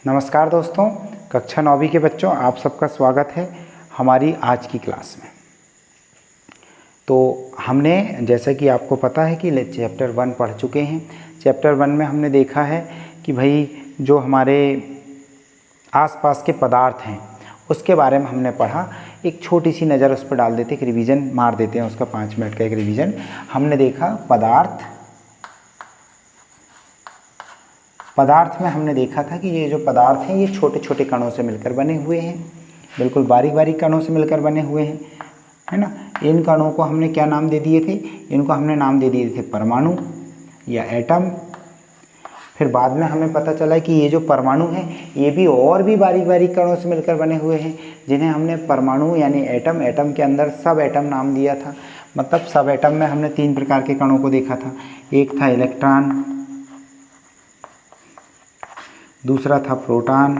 नमस्कार दोस्तों, कक्षा 9वीं के बच्चों, आप सबका स्वागत है हमारी आज की क्लास में। तो हमने जैसा कि आपको पता है कि चैप्टर 1 पढ़ चुके हैं। चैप्टर 1 में हमने देखा है कि भाई जो हमारे आसपास के पदार्थ हैं उसके बारे में हमने पढ़ा। एक छोटी सी नज़र उस पर डाल देते, एक रिवीजन मार देते हैं उसका, 5 मिनट का एक रिवीजन। हमने देखा पदार्थ में हमने देखा था कि ये जो पदार्थ हैं ये छोटे छोटे कणों से मिलकर बने हुए हैं, बिल्कुल बारीक बारीक कणों से मिलकर बने हुए हैं, है ना। इन कणों को हमने क्या नाम दे दिए थे? इनको हमने नाम दे दिए थे परमाणु या एटम। फिर बाद में हमें पता चला कि ये जो परमाणु हैं ये भी और भी बारीक बारीक कणों से मिलकर बने हुए हैं, जिन्हें हमने परमाणु यानी एटम के अंदर सब एटम नाम दिया था। मतलब सब एटम में हमने 3 प्रकार के कणों को देखा था। एक था इलेक्ट्रॉन, दूसरा था प्रोटॉन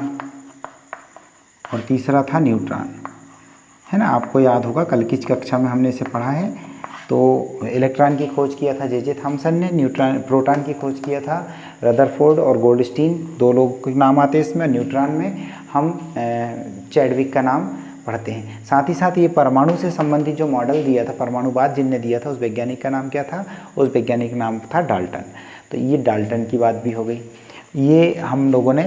और तीसरा था न्यूट्रॉन, है ना। आपको याद होगा कल की कक्षा में हमने इसे पढ़ा है। तो इलेक्ट्रॉन की खोज किया था जे थॉमसन ने, प्रोटॉन की खोज किया था रदरफोर्ड और गोल्डस्टीन, 2 लोग के नाम आते हैं इसमें। न्यूट्रॉन में हम चैडविक का नाम पढ़ते हैं। साथ ही साथ ये परमाणु से संबंधित जो मॉडल दिया था, परमाणुवाद जिनने दिया था, उस वैज्ञानिक का नाम क्या था? उस वैज्ञानिक का नाम था डाल्टन। तो ये डाल्टन की बात भी हो गई। ये हम लोगों ने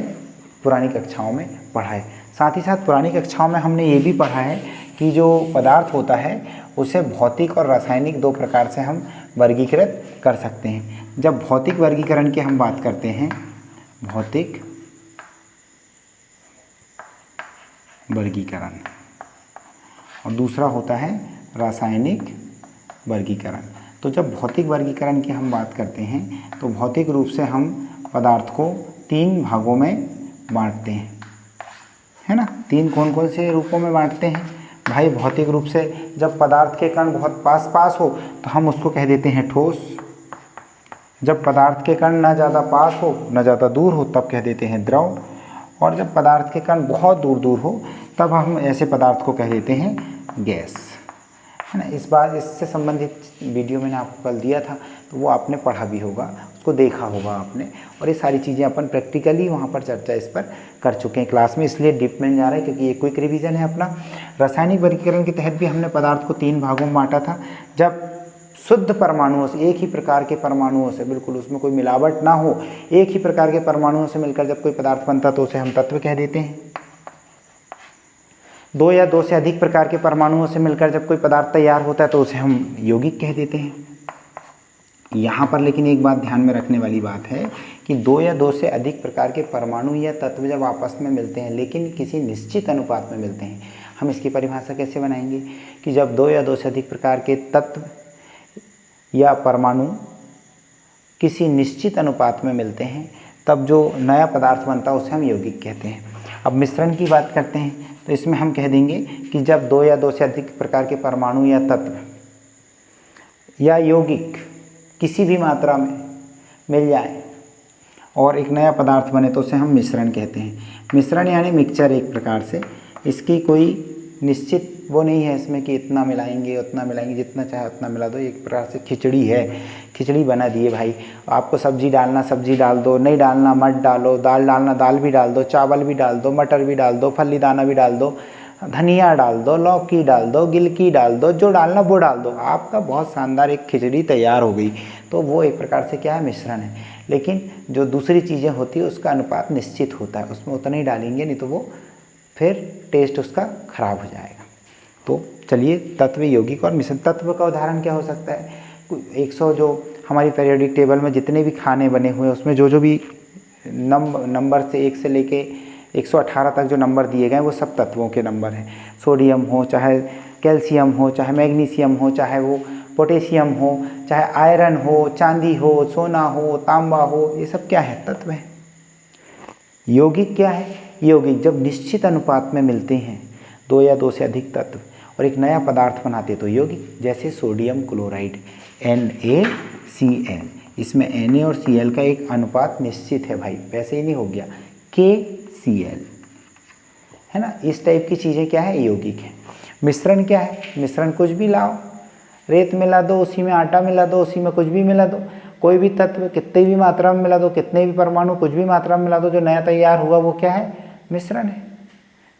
पुरानी कक्षाओं में पढ़ा है। साथ ही साथ पुरानी कक्षाओं में हमने ये भी पढ़ा है कि जो पदार्थ होता है उसे भौतिक और रासायनिक 2 प्रकार से हम वर्गीकृत कर सकते हैं। जब भौतिक वर्गीकरण की हम बात करते हैं, भौतिक वर्गीकरण, और दूसरा होता है रासायनिक वर्गीकरण। तो जब भौतिक वर्गीकरण की हम बात करते हैं तो भौतिक रूप से हम पदार्थ को 3 भागों में बांटते हैं, है ना। 3 कौन कौन से रूपों में बांटते हैं भाई? भौतिक रूप से जब पदार्थ के कण बहुत पास हो तो हम उसको कह देते हैं ठोस। जब पदार्थ के कण ना ज़्यादा पास हो ना ज़्यादा दूर हो तब कह देते हैं द्रव। और जब पदार्थ के कण बहुत दूर दूर हो तब हम ऐसे पदार्थ को कह देते हैं गैस, है ना। इस बार इससे संबंधित वीडियो मैंने आपको कल दिया था, तो वो आपने पढ़ा भी होगा, उसको देखा होगा आपने। और ये सारी चीज़ें अपन प्रैक्टिकली वहाँ पर चर्चा इस पर कर चुके हैं क्लास में, इसलिए डीप में जा रहा है क्योंकि ये क्विक रिवीजन है अपना। रासायनिक वर्गीकरण के तहत भी हमने पदार्थ को 3 भागों में बांटा था। जब शुद्ध परमाणुओं से, एक ही प्रकार के परमाणुओं से, बिल्कुल उसमें कोई मिलावट ना हो, एक ही प्रकार के परमाणुओं से मिलकर जब कोई पदार्थ बनता तो उसे हम तत्व कह देते हैं। 2 या 2 से अधिक प्रकार के परमाणुओं से मिलकर जब कोई पदार्थ तैयार होता है तो उसे हम यौगिक कह देते हैं। यहाँ पर लेकिन एक बात ध्यान में रखने वाली बात है कि 2 या 2 से अधिक प्रकार के परमाणु या तत्व जब आपस में मिलते हैं लेकिन किसी निश्चित अनुपात में मिलते हैं, हम इसकी परिभाषा कैसे बनाएंगे कि जब 2 या 2 से अधिक प्रकार के तत्व या परमाणु किसी निश्चित अनुपात में मिलते हैं तब जो नया पदार्थ बनता है उसे हम यौगिक कहते हैं। अब मिश्रण की बात करते हैं तो इसमें हम कह देंगे कि जब 2 या 2 से अधिक प्रकार के परमाणु या तत्व या यौगिक किसी भी मात्रा में मिल जाए और एक नया पदार्थ बने तो उसे हम मिश्रण कहते हैं। मिश्रण यानी मिक्सचर एक प्रकार से, इसकी कोई निश्चित वो नहीं है इसमें कि इतना मिलाएंगे उतना मिलाएंगे, जितना चाहे उतना मिला दो। एक प्रकार से खिचड़ी है, खिचड़ी बना दिए भाई। आपको सब्जी डालना सब्जी डाल दो, नहीं डालना मत डालो, दाल डालना दाल भी डाल दो, चावल भी डाल दो, मटर भी डाल दो, फली दाना भी डाल दो, धनिया डाल दो, लौकी डाल दो, गिलकी डाल दो, जो डालना वो डाल दो, आपका बहुत शानदार एक खिचड़ी तैयार हो गई। तो वो एक प्रकार से क्या है? मिश्रण है। लेकिन जो दूसरी चीज़ें होती है उसका अनुपात निश्चित होता है, उसमें उतना ही डालेंगे, नहीं तो वो फिर टेस्ट उसका खराब हो जाएगा। तो चलिए, तत्व, यौगिक और मिश्रण। तत्व का उदाहरण क्या हो सकता है? 100 जो हमारी पीरियोडिक टेबल में जितने भी खाने बने हुए हैं उसमें जो भी नंबर से 1 से लेके 118 तक जो नंबर दिए गए वो सब तत्वों के नंबर हैं। सोडियम हो, चाहे कैल्शियम हो, चाहे मैग्नीशियम हो, चाहे वो पोटेशियम हो, चाहे आयरन हो, चांदी हो, सोना हो, तांबा हो, ये सब क्या है? तत्व है। यौगिक क्या है? यौगिक जब निश्चित अनुपात में मिलते हैं 2 या 2 से अधिक तत्व और एक नया पदार्थ बनाते तो यौगिक। जैसे सोडियम क्लोराइड NaCl, इसमें Na और Cl का एक अनुपात निश्चित है भाई, वैसे ही नहीं हो गया, KCl, है ना। इस टाइप की चीज़ें क्या है? यौगिक है। मिश्रण क्या है? मिश्रण कुछ भी लाओ, रेत मिला दो, उसी में आटा मिला दो, उसी में कुछ भी मिला दो, कोई भी तत्व कितनी भी मात्रा में मिला दो, कितने भी परमाणु कुछ भी मात्रा में मिला दो, जो नया तैयार हुआ वो क्या है? मिश्रण है।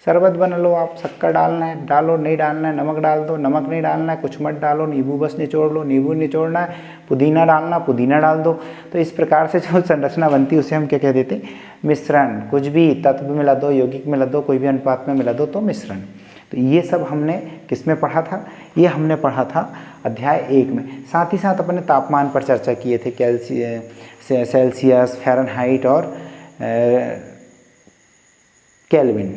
शरबत बना लो आप, शक्कर डालना है डालो, नहीं डालना है नमक डाल दो, नमक नहीं डालना है कुछ मत डालो, नींबू बस निचोड़ लो, नींबू निचोड़ना है, पुदीना डालना पुदीना डाल दो। तो इस प्रकार से जो संरचना बनती है उसे हम क्या कह देते हैं? मिश्रण। कुछ भी तत्व मिला दो, यौगिक मिला दो, कोई भी अनुपात में मिला दो तो मिश्रण। तो ये सब हमने किस में पढ़ा था? ये हमने पढ़ा था अध्याय 1 में। साथ ही साथ अपने तापमान पर चर्चा किए थे, सेल्सियस, फ़ारेनहाइट और केल्विन,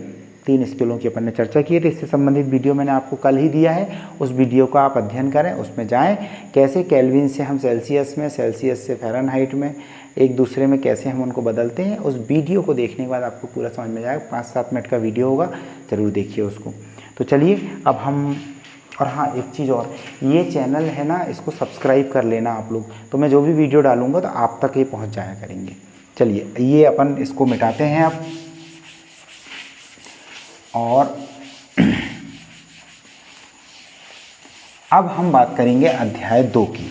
3 स्केलों की अपन ने चर्चा की थी। इससे संबंधित वीडियो मैंने आपको कल ही दिया है, उस वीडियो का आप अध्ययन करें, उसमें जाएं। कैसे केल्विन से हम सेल्सियस में, सेल्सियस से फ़ारेनहाइट में, एक दूसरे में कैसे हम उनको बदलते हैं, उस वीडियो को देखने के बाद आपको पूरा समझ में जाएगा। 5-7 मिनट का वीडियो होगा, ज़रूर देखिए उसको। तो चलिए अब हम, और हाँ एक चीज़ और, ये चैनल है ना, इसको सब्सक्राइब कर लेना आप लोग, तो मैं जो भी वीडियो डालूँगा तो आप तक ये पहुँच जाया करेंगे। चलिए ये अपन इसको मिटाते हैं अब, और अब हम बात करेंगे अध्याय 2 की।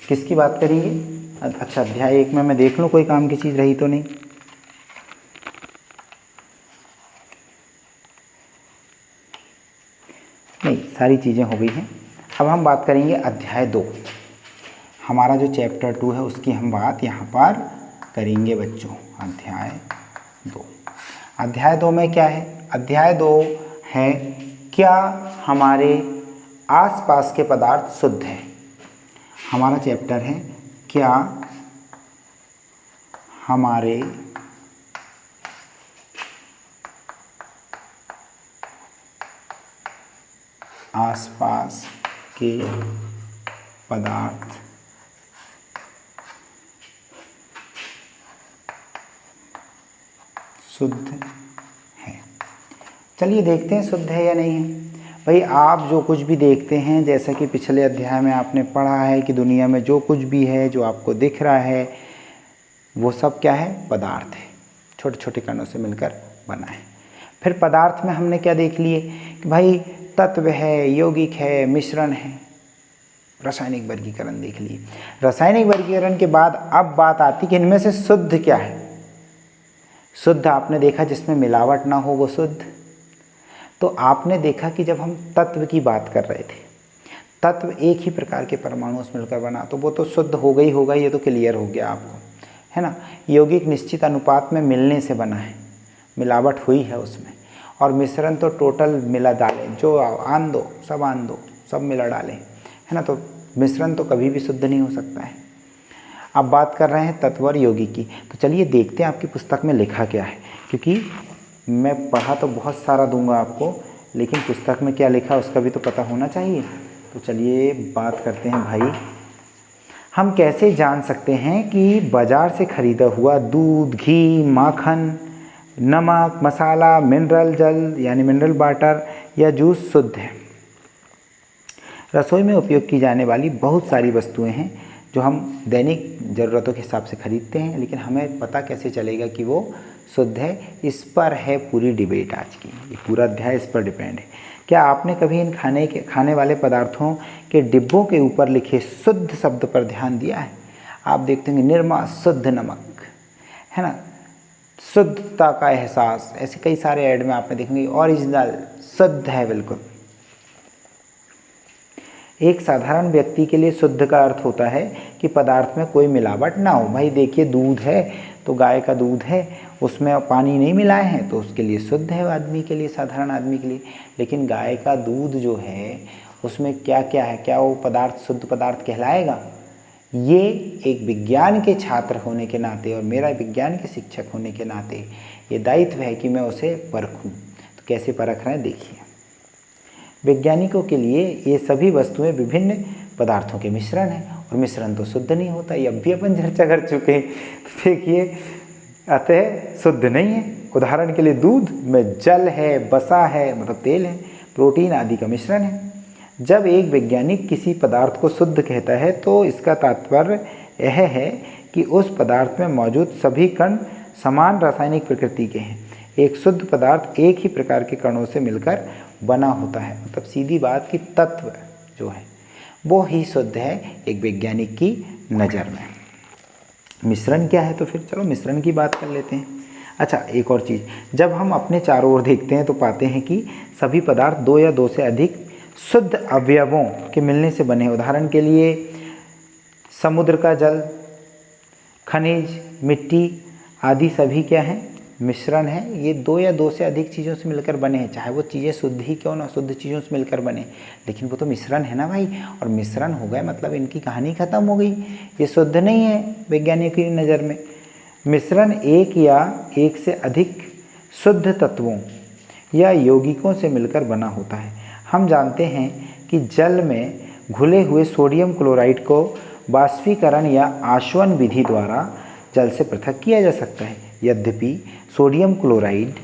किसकी बात करेंगे? अच्छा, अध्याय 1 में मैं देख लूँ कोई काम की चीज़ रही तो नहीं। नहीं, सारी चीज़ें हो गई हैं। अब हम बात करेंगे अध्याय 2। हमारा जो चैप्टर 2 है उसकी हम बात यहाँ पर करेंगे बच्चों। अध्याय 2। अध्याय 2 में क्या है? अध्याय 2 है क्या हमारे आसपास के पदार्थ शुद्ध हैं। हमारा चैप्टर है क्या हमारे आसपास के पदार्थ शुद्ध है। चलिए देखते हैं शुद्ध है या नहीं है। भाई आप जो कुछ भी देखते हैं, जैसा कि पिछले अध्याय में आपने पढ़ा है कि दुनिया में जो कुछ भी है, जो आपको दिख रहा है, वो सब क्या है? पदार्थ है, छोटे छोटे कणों से मिलकर बना है। फिर पदार्थ में हमने क्या देख लिए कि भाई तत्व है, यौगिक है, मिश्रण है, रासायनिक वर्गीकरण देख लिए। रासायनिक वर्गीकरण के बाद अब बात आती कि इनमें से शुद्ध क्या है। शुद्ध आपने देखा जिसमें मिलावट ना हो वो शुद्ध। तो आपने देखा कि जब हम तत्व की बात कर रहे थे, तत्व एक ही प्रकार के परमाणुओं से मिलकर बना, तो वो तो शुद्ध होगा ही होगा, ये तो क्लियर हो गया आपको, है ना। यौगिक निश्चित अनुपात में मिलने से बना है, मिलावट हुई है उसमें। और मिश्रण तो टोटल मिला डालें, जो आन दो सब मिला डालें, है ना। तो मिश्रण तो कभी भी शुद्ध नहीं हो सकता है। अब बात कर रहे हैं तत्व और यौगिक की। तो चलिए देखते हैं आपकी पुस्तक में लिखा क्या है, क्योंकि मैं पढ़ा तो बहुत सारा दूंगा आपको, लेकिन पुस्तक में क्या लिखा उसका भी तो पता होना चाहिए। तो चलिए बात करते हैं भाई, हम कैसे जान सकते हैं कि बाज़ार से ख़रीदा हुआ दूध, घी, माखन, नमक, मसाला, मिनरल जल यानी मिनरल वाटर या जूस शुद्ध है। रसोई में उपयोग की जाने वाली बहुत सारी वस्तुएं हैं जो हम दैनिक ज़रूरतों के हिसाब से खरीदते हैं, लेकिन हमें पता कैसे चलेगा कि वो शुद्ध है? इस पर है पूरी डिबेट आज की। ये पूरा अध्याय इस पर डिपेंड है। क्या आपने कभी इन खाने वाले पदार्थों के डिब्बों के ऊपर लिखे शुद्ध शब्द पर ध्यान दिया है? आप देखते होंगे निरमा शुद्ध नमक, है ना, शुद्धता का एहसास, ऐसे कई सारे ऐड में आपने देखेंगे ओरिजिनल शुद्ध है बिल्कुल। एक साधारण व्यक्ति के लिए शुद्ध का अर्थ होता है कि पदार्थ में कोई मिलावट ना हो। भाई देखिए दूध है तो गाय का दूध है, उसमें पानी नहीं मिलाए हैं तो उसके लिए शुद्ध है आदमी के लिए, साधारण आदमी के लिए। लेकिन गाय का दूध जो है उसमें क्या क्या है, क्या वो पदार्थ शुद्ध पदार्थ कहलाएगा? ये एक विज्ञान के छात्र होने के नाते और मेरा विज्ञान के शिक्षक होने के नाते ये दायित्व है कि मैं उसे परखूं। तो कैसे परख रहे हैं देखिए। वैज्ञानिकों के लिए ये सभी वस्तुएं विभिन्न पदार्थों के मिश्रण हैं और मिश्रण तो शुद्ध नहीं होता, ये अब भी अपन चर्चा कर चुके हैं। तो देखिए अतः शुद्ध नहीं है। उदाहरण के लिए दूध में जल है, वसा है मतलब तेल है, प्रोटीन आदि का मिश्रण है। जब एक वैज्ञानिक किसी पदार्थ को शुद्ध कहता है तो इसका तात्पर्य यह है कि उस पदार्थ में मौजूद सभी कण समान रासायनिक प्रकृति के हैं। एक शुद्ध पदार्थ एक ही प्रकार के कणों से मिलकर बना होता है। मतलब सीधी बात कि तत्व जो है वो ही शुद्ध है एक वैज्ञानिक की नज़र में। मिश्रण क्या है, तो फिर चलो मिश्रण की बात कर लेते हैं। अच्छा, एक और चीज़, जब हम अपने चारों ओर देखते हैं तो पाते हैं कि सभी पदार्थ दो या दो से अधिक शुद्ध अवयवों के मिलने से बने हैं। उदाहरण के लिए समुद्र का जल, खनिज, मिट्टी आदि सभी क्या है, मिश्रण है। ये दो या दो से अधिक चीज़ों से मिलकर बने हैं, चाहे वो चीज़ें शुद्ध ही क्यों ना, शुद्ध चीज़ों से मिलकर बने, लेकिन वो तो मिश्रण है ना भाई। और मिश्रण हो गए मतलब इनकी कहानी खत्म हो गई, ये शुद्ध नहीं है वैज्ञानिक की नज़र में। मिश्रण एक या एक से अधिक शुद्ध तत्वों या यौगिकों से मिलकर बना होता है। हम जानते हैं कि जल में घुले हुए सोडियम क्लोराइड को वाष्पीकरण या आसवन विधि द्वारा जल से पृथक किया जा सकता है। यद्यपि सोडियम क्लोराइड,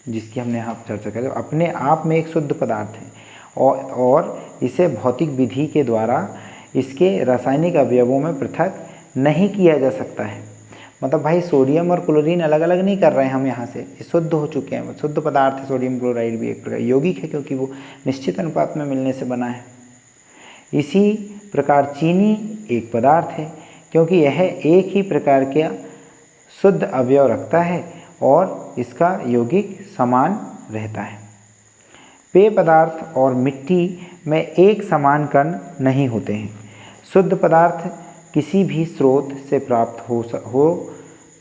जिसकी हमने यहाँ चर्चा करी, अपने आप में एक शुद्ध पदार्थ है और इसे भौतिक विधि के द्वारा इसके रासायनिक अवयवों में पृथक नहीं किया जा सकता है। मतलब भाई सोडियम और क्लोरीन अलग अलग नहीं कर रहे हैं हम यहाँ से, ये शुद्ध हो चुके हैं, शुद्ध पदार्थ है। सोडियम क्लोराइड भी एक प्रकार यौगिक है क्योंकि वो निश्चित अनुपात में मिलने से बना है। इसी प्रकार चीनी एक पदार्थ है क्योंकि यह एक ही प्रकार का शुद्ध अवयव रखता है और इसका यौगिक समान रहता है। पेय पदार्थ और मिट्टी में एक समान कण नहीं होते हैं। शुद्ध पदार्थ किसी भी स्रोत से प्राप्त हो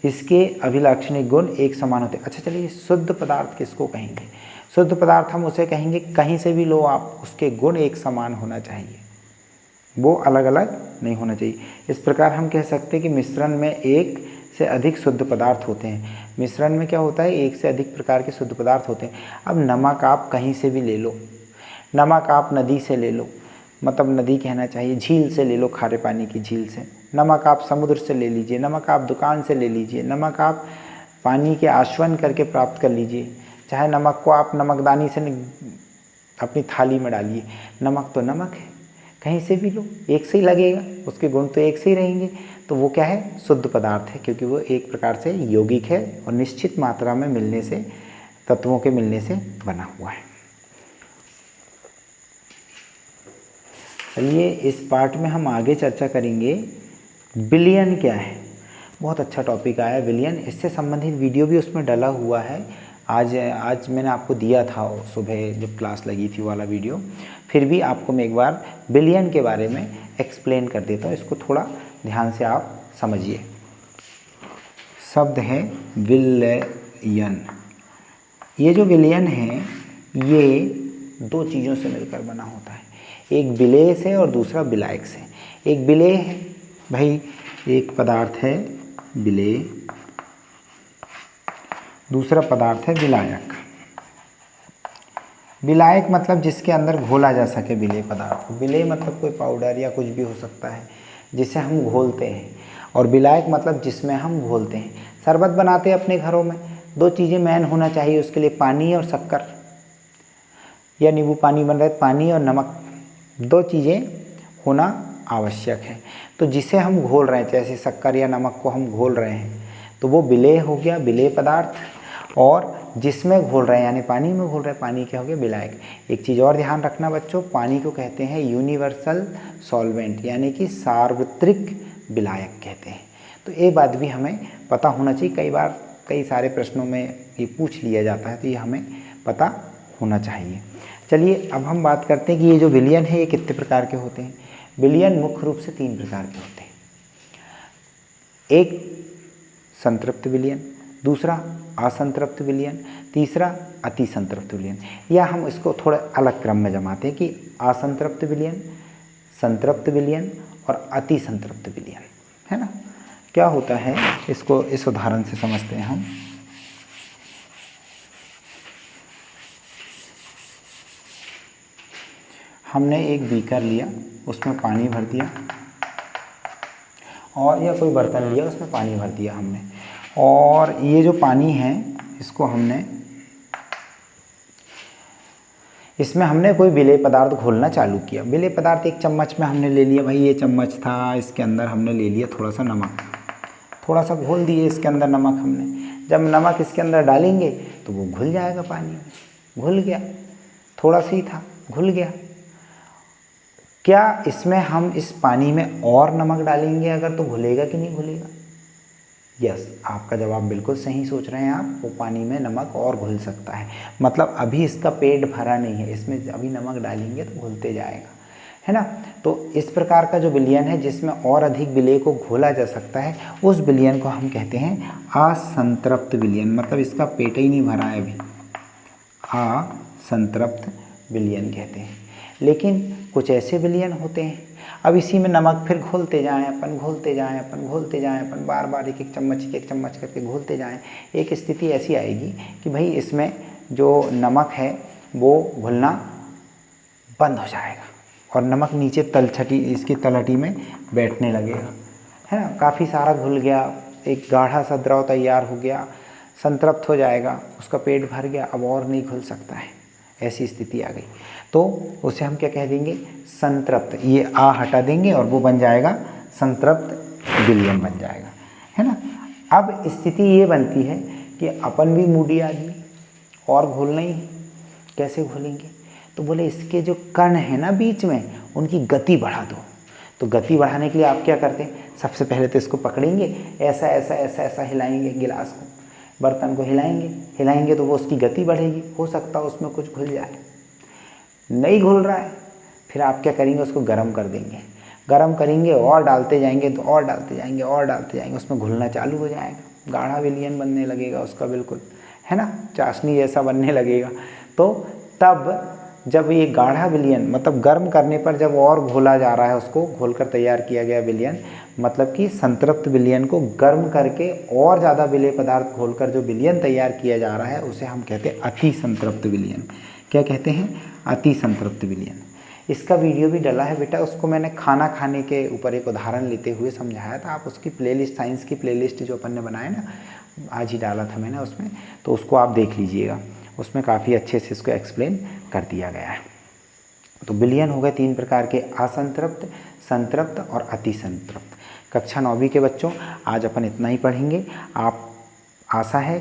इसके अभिलाक्षणिक गुण एक समान होते हैं। अच्छा चलिए, शुद्ध पदार्थ किसको कहेंगे? शुद्ध पदार्थ हम उसे कहेंगे कहीं से भी लो आप, उसके गुण एक समान होना चाहिए, वो अलग अलग नहीं होना चाहिए। इस प्रकार हम कह सकते हैं कि मिश्रण में एक से अधिक शुद्ध पदार्थ होते हैं। मिश्रण में क्या होता है, एक से अधिक प्रकार के शुद्ध पदार्थ होते हैं। अब नमक आप कहीं से भी ले लो, नमक आप नदी से ले लो, मतलब नदी कहना चाहिए, झील से ले लो, खारे पानी की झील से। नमक आप समुद्र से ले लीजिए, नमक आप दुकान से ले लीजिए, नमक आप पानी के आसवन करके प्राप्त कर लीजिए, चाहे नमक को आप नमकदानी से अपनी थाली में डालिए, नमक तो नमक है, कहीं से भी लो एक से ही लगेगा, उसके गुण तो एक से ही रहेंगे। तो वो क्या है, शुद्ध पदार्थ है क्योंकि वो एक प्रकार से यौगिक है और निश्चित मात्रा में मिलने से, तत्वों के मिलने से बना हुआ है। चलिए इस पार्ट में हम आगे चर्चा करेंगे विलयन क्या है। बहुत अच्छा टॉपिक आया विलयन, इससे संबंधित वीडियो भी उसमें डला हुआ है। आज मैंने आपको दिया था सुबह जब क्लास लगी थी वाला वीडियो, फिर भी आपको मैं एक बार विलयन के बारे में एक्सप्लेन कर देता हूँ, इसको थोड़ा ध्यान से आप समझिए। शब्द है विलयन। ये जो विलयन है ये दो चीज़ों से मिलकर बना होता है, एक विलेय से और दूसरा विलायक से। एक विलेय है भाई, एक पदार्थ है विलेय, दूसरा पदार्थ है विलायक। विलायक मतलब जिसके अंदर घोला जा सके विलेय पदार्थ। विलेय मतलब कोई पाउडर या कुछ भी हो सकता है जिसे हम घोलते हैं, और विलायक मतलब जिसमें हम घोलते हैं। शरबत बनाते हैं अपने घरों में, दो चीज़ें मेन होना चाहिए उसके लिए, पानी और शक्कर, या नींबू पानी बन रहा है, पानी और नमक, दो चीज़ें होना आवश्यक है। तो जिसे हम घोल रहे हैं, जैसे शक्कर या नमक को हम घोल रहे हैं, तो वो विलेय हो गया, विलेय पदार्थ। और जिसमें घोल रहे हैं यानी पानी में घोल रहे हैं, पानी क्या हो गया, विलायक। एक चीज़ और ध्यान रखना बच्चों, पानी को कहते हैं यूनिवर्सल सॉल्वेंट, यानी कि सार्वत्रिक विलायक कहते हैं। तो ये बात भी हमें पता होना चाहिए, कई बार कई सारे प्रश्नों में ये पूछ लिया जाता है, तो ये हमें पता होना चाहिए। चलिए अब हम बात करते हैं कि ये जो विलयन है ये कितने प्रकार के होते हैं। विलयन मुख्य रूप से तीन प्रकार के होते हैं। एक संतृप्त विलयन, दूसरा असंतृप्त विलयन, तीसरा अति संतृप्त विलयन। या हम इसको थोड़ा अलग क्रम में जमाते हैं कि असंतृप्त विलयन, संतृप्त विलयन और अति संतृप्त विलयन, है ना। क्या होता है इसको इस उदाहरण से समझते हैं हम। हमने एक बीकर लिया, उसमें पानी भर दिया, और या कोई बर्तन लिया उसमें पानी भर दिया हमने, और ये जो पानी है इसको इसमें हमने कोई विलेय पदार्थ घोलना चालू किया। विलेय पदार्थ एक चम्मच में हमने ले लिया, भाई ये चम्मच था, इसके अंदर हमने ले लिया थोड़ा सा नमक, थोड़ा सा घोल दिए इसके अंदर नमक हमने। जब नमक इसके अंदर डालेंगे तो वो घुल जाएगा पानी में, घुल गया, थोड़ा सा ही था घुल गया। क्या इसमें हम इस पानी में और नमक डालेंगे अगर, तो घुलेगा कि नहीं घुलेगा? यस, आपका जवाब बिल्कुल सही सोच रहे हैं आप। वो पानी में नमक और घुल सकता है, मतलब अभी इसका पेट भरा नहीं है, इसमें अभी नमक डालेंगे तो घुलते जाएगा, है ना। तो इस प्रकार का जो विलयन है जिसमें और अधिक विलय को घोला जा सकता है, उस विलयन को हम कहते हैं असंतृप्त विलयन, मतलब इसका पेट ही नहीं भरा है अभी, असंतृप्त विलयन कहते हैं। लेकिन कुछ ऐसे विलयन होते हैं, अब इसी में नमक फिर घोलते जाएं अपन, घोलते जाएं अपन, घोलते जाएं अपन, बार बार एक एक चम्मच करके घोलते जाएं। एक स्थिति ऐसी आएगी कि भाई इसमें जो नमक है वो घुलना बंद हो जाएगा और नमक नीचे तलछटी, इसकी तलहटी में बैठने लगेगा, है ना। काफ़ी सारा घुल गया, एक गाढ़ा सा द्रव तैयार हो गया, संतृप्त हो जाएगा, उसका पेट भर गया, अब और नहीं घुल सकता है, ऐसी स्थिति आ गई। तो उसे हम क्या कह देंगे, संतृप्त। ये आ हटा देंगे और वो बन जाएगा संतृप्त विलयन बन जाएगा, है ना। अब स्थिति ये बनती है कि अपन भी मूडी आदमी और घोलना ही, कैसे घोलेंगे, तो बोले इसके जो कण है ना बीच में, उनकी गति बढ़ा दो। तो गति बढ़ाने के लिए आप क्या करते हैं, सबसे पहले तो इसको पकड़ेंगे, ऐसा ऐसा ऐसा ऐसा हिलाएंगे, गिलास को, बर्तन को हिलाएंगे तो वो उसकी गति बढ़ेगी, हो सकता है उसमें कुछ घुल जाए। नहीं घुल रहा है, फिर आप क्या करेंगे, उसको गर्म कर देंगे, गर्म करेंगे और डालते जाएंगे, तो और डालते जाएंगे और डालते जाएंगे, उसमें घुलना चालू हो जाएगा, गाढ़ा विलयन बनने लगेगा उसका, बिल्कुल, है ना, चाशनी जैसा बनने लगेगा। तो तब जब ये गाढ़ा विलयन, मतलब गर्म करने पर जब और घोला जा रहा है, उसको घोलकर तैयार किया गया विलयन, मतलब कि संतृप्त विलयन को गर्म करके और ज़्यादा विलेय पदार्थ घोलकर जो विलयन तैयार किया जा रहा है, उसे हम कहते हैं अति संतृप्त विलयन। क्या कहते हैं, अति संतृप्त विलयन। इसका वीडियो भी डला है बेटा, उसको मैंने खाना खाने के ऊपर एक उदाहरण लेते हुए समझाया था। आप उसकी प्लेलिस्ट, साइंस की प्लेलिस्ट जो अपन ने बनाया ना, आज ही डाला था मैंने उसमें, तो उसको आप देख लीजिएगा, उसमें काफ़ी अच्छे से इसको एक्सप्लेन कर दिया गया है। तो विलयन हो गए 3 प्रकार के, असंतृप्त, संतृप्त और अति संतृप्त। कक्षा 9वीं के बच्चों, आज अपन इतना ही पढ़ेंगे। आप, आशा है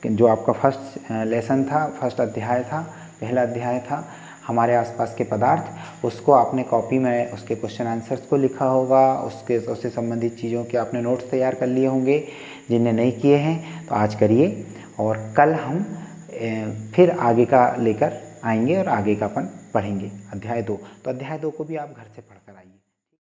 कि जो आपका फर्स्ट लेसन था, फर्स्ट अध्याय था, पहला अध्याय था हमारे आसपास के पदार्थ, उसको आपने कॉपी में उसके क्वेश्चन आंसर्स को लिखा होगा, उससे संबंधित चीज़ों के आपने नोट्स तैयार कर लिए होंगे। जिन्हें नहीं किए हैं तो आज करिए, और कल हम फिर आगे का लेकर आएंगे और आगे का अपन पढ़ेंगे अध्याय 2। तो अध्याय 2 को भी आप घर से पढ़कर आइए।